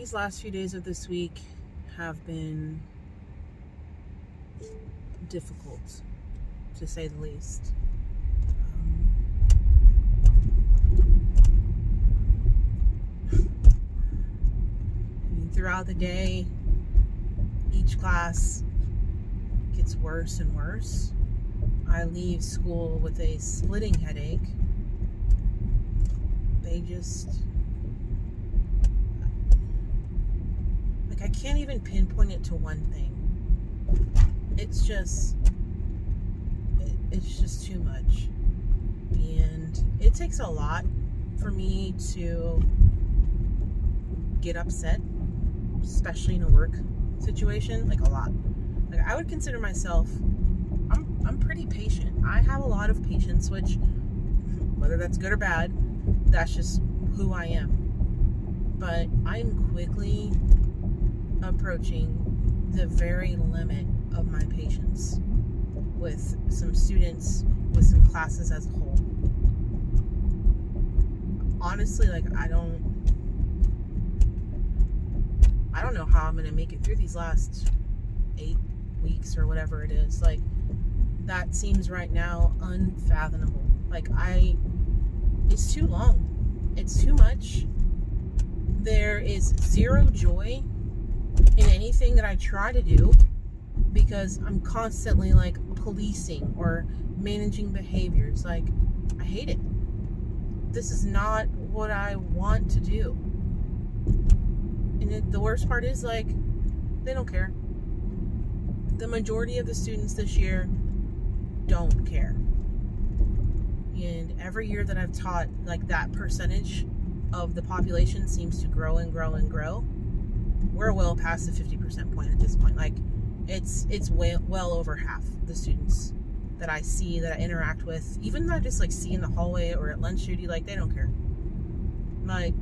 These last few days of this week have been difficult, to say the least. Throughout the day, each class gets worse and worse. I leave school with a splitting headache. I can't even pinpoint it to one thing. It's just too much. And it takes a lot for me to get upset, especially in a work situation, like a lot. Like I would consider myself, I'm pretty patient. I have a lot of patience, which, whether that's good or bad, that's just who I am. But I'm quickly approaching the very limit of my patience with some students, with some classes as a whole. Honestly, like I don't know how I'm gonna make it through these last 8 weeks or whatever it is. Like that seems right now unfathomable. Like it's too long. It's too much. There is zero joy in anything that I try to do because I'm constantly like policing or managing behaviors. Like I hate it. This is not what I want to do. And the worst part is, like, they don't care. The majority of the students this year don't care. And every year that I've taught, like, that percentage of the population seems to grow and grow and grow. We're well past the 50% point at this point. Like, it's well over half the students that I see, that I interact with, even that I just, like, see in the hallway or at lunch duty, like, they don't care. Like,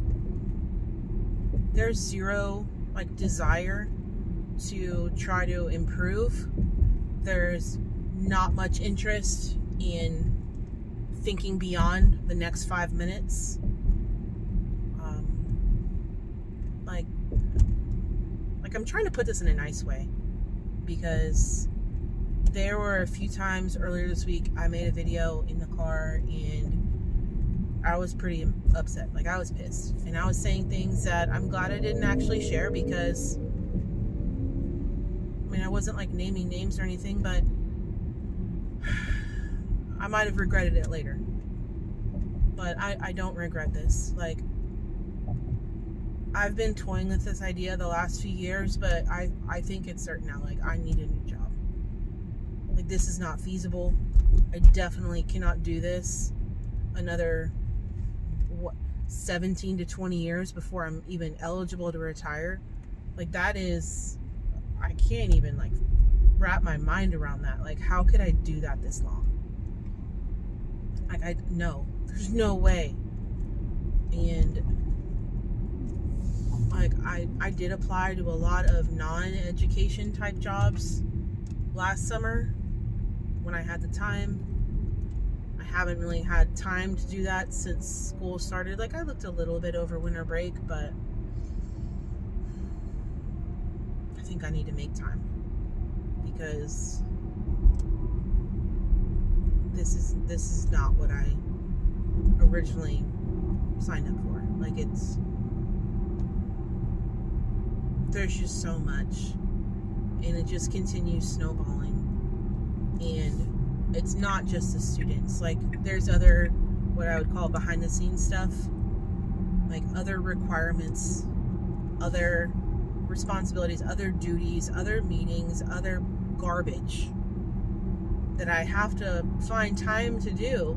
there's zero, like, desire to try to improve. There's not much interest in thinking beyond the next 5 minutes. Like I'm trying to put this in a nice way, because there were a few times earlier this week I made a video in the car and I was pretty upset. Like I was pissed, and I was saying things that I'm glad I didn't actually share, because I mean, I wasn't like naming names or anything, but I might have regretted it later. But I don't regret this. Like, I've been toying with this idea the last few years, but I think it's certain now. Like, I need a new job. Like, this is not feasible. I definitely cannot do this another 17 to 20 years before I'm even eligible to retire. Like, that is, I can't even like wrap my mind around that. Like, how could I do that this long? Like, no, there's no way. And like, I did apply to a lot of non-education type jobs last summer when I had the time. I haven't really had time to do that since school started. Like, I looked a little bit over winter break, but I think I need to make time, because this is not what I originally signed up for. Like, there's just so much, and it just continues snowballing. And it's not just the students. Like, there's other, what I would call behind the scenes stuff, like other requirements, other responsibilities, other duties, other meetings, other garbage that I have to find time to do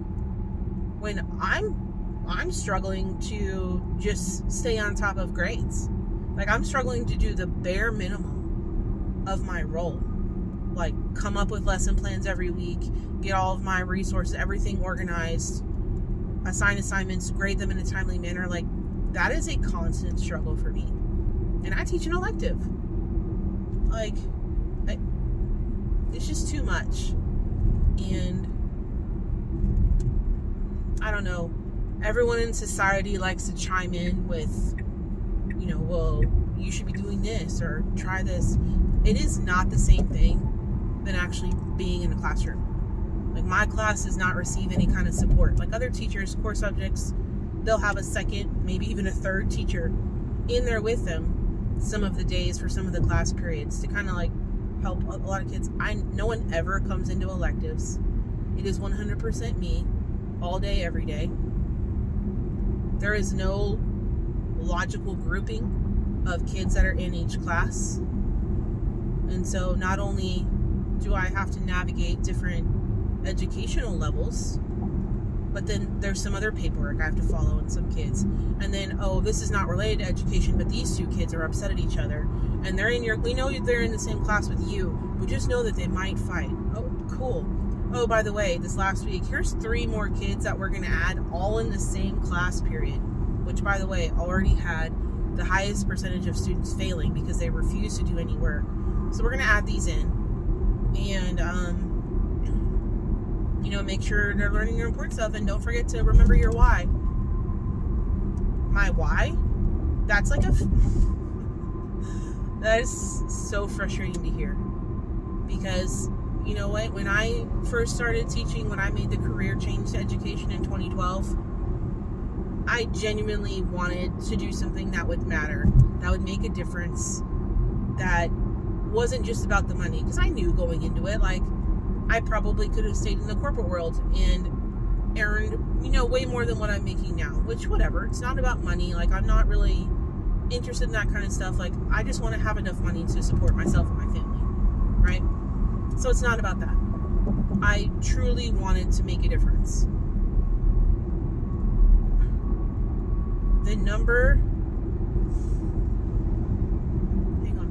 when I'm struggling to just stay on top of grades. Like, I'm struggling to do the bare minimum of my role. Like, come up with lesson plans every week, get all of my resources, everything organized, assign assignments, grade them in a timely manner. Like, that is a constant struggle for me. And I teach an elective. Like, it's just too much. And I don't know, everyone in society likes to chime in with, well, you should be doing this or try this. It is not the same thing than actually being in a classroom. Like, my class does not receive any kind of support. Like other teachers, core subjects, they'll have a second, maybe even a third teacher in there with them some of the days for some of the class periods to kind of like help a lot of kids. No one ever comes into electives. It is 100% me all day, every day. There is no logical grouping of kids that are in each class. And so not only do I have to navigate different educational levels, but then there's some other paperwork I have to follow in some kids. And then, oh, this is not related to education, but these two kids are upset at each other. And we know they're in the same class with you. We just know that they might fight. Oh, cool. Oh, by the way, this last week, here's 3 more kids that we're going to add all in the same class period, which, by the way, already had the highest percentage of students failing because they refused to do any work. So we're going to add these in and, make sure they're learning their important stuff, and don't forget to remember your why. My why? That's like that is so frustrating to hear, because you know what, when I first started teaching, when I made the career change to education in 2012, I genuinely wanted to do something that would matter, that would make a difference, that wasn't just about the money, because I knew going into it, like, I probably could have stayed in the corporate world and earned, way more than what I'm making now, which, whatever, it's not about money. Like, I'm not really interested in that kind of stuff. Like, I just want to have enough money to support myself and my family, right? So it's not about that. I truly wanted to make a difference. The number, hang on.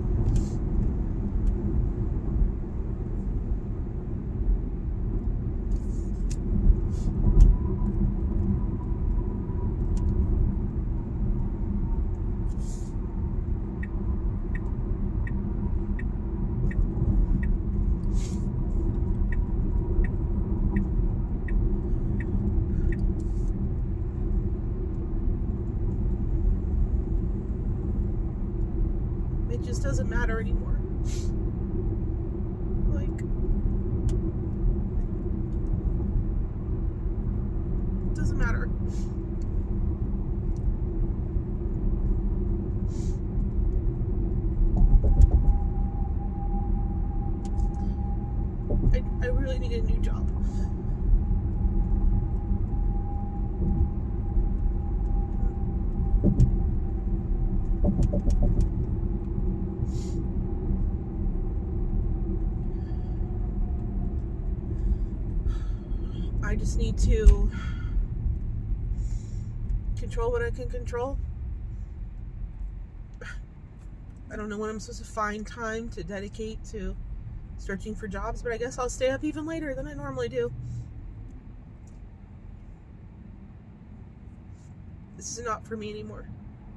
It just doesn't matter anymore. Like, it doesn't matter. I really need a new job. I just need to control what I can control. I don't know when I'm supposed to find time to dedicate to searching for jobs, but I guess I'll stay up even later than I normally do. This is not for me anymore.